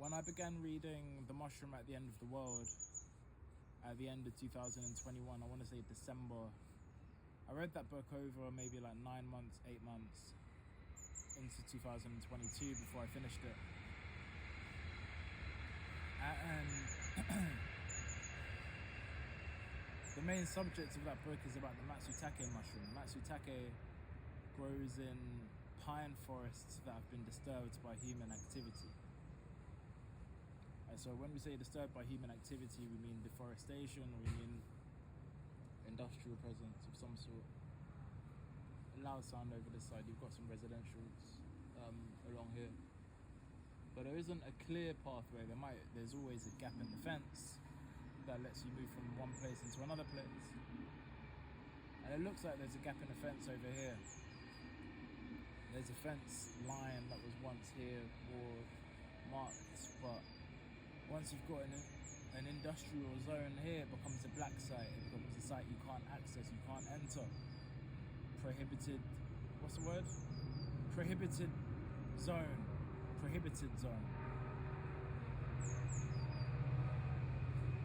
When I began reading The Mushroom at the End of the World, at the end of 2021, I want to say December, I read that book over maybe like 9 months, 8 months into 2022 before I finished it. And the main subject of that book is about the Matsutake mushroom. Matsutake grows in pine forests that have been disturbed by human activity. And so when we say disturbed by human activity, we mean deforestation, we mean industrial presence of some sort. A loud sound over this side, you've got some residentials along here. But there isn't a clear pathway. There's always a gap in the fence that lets you move from one place into another place. And it looks like there's a gap in the fence over here. There's a fence line that was once here or marked, but once you've got an industrial zone here, it becomes a black site. It becomes a site you can't access, you can't enter. Prohibited, what's the word? Prohibited zone.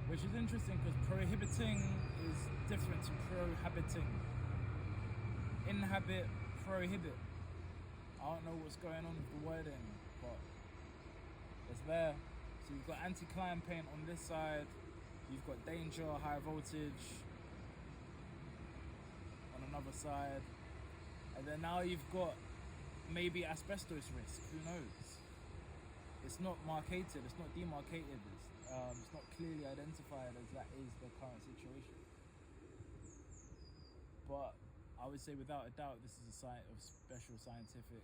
Which is interesting because prohibiting is different to prohabiting. Inhabit, prohibit. I don't know what's going on with the wording, but it's there. So you've got anti-climb paint on this side, you've got danger, high voltage on another side, and then now you've got maybe asbestos risk, who knows? It's not marketed, it's not demarcated, it's not clearly identified as that is the current situation. But I would say without a doubt this is a site of special scientific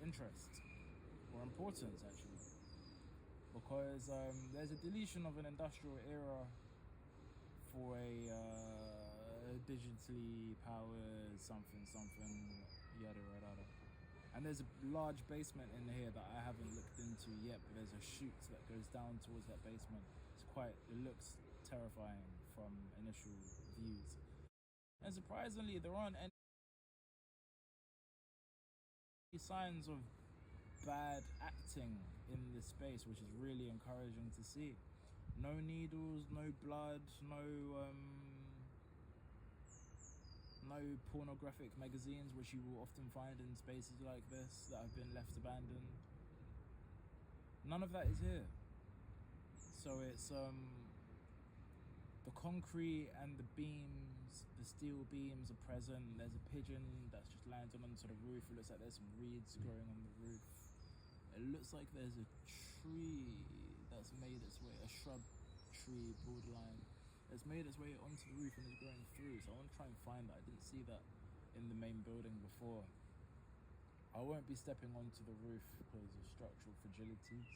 interest or importance actually, because there's a deletion of an industrial era for a digitally powered something yada yada, and there's a large basement in here that I haven't looked into yet, but there's a chute that goes down towards that basement. It looks terrifying from initial views, and surprisingly there aren't any signs of bad acting in this space, which is really encouraging to see. No needles, no blood, no pornographic magazines, which you will often find in spaces like this that have been left abandoned. None of that is here. So it's the concrete and the beams, the steel beams are present. There's a pigeon that's just landed onto the roof. It looks like there's some reeds growing on the roof. It looks like there's a tree that's made its way, a shrub tree borderline, that's made its way onto the roof and is growing through. So I want to try and find that. I didn't see that in the main building before. I won't be stepping onto the roof because of structural fragilities.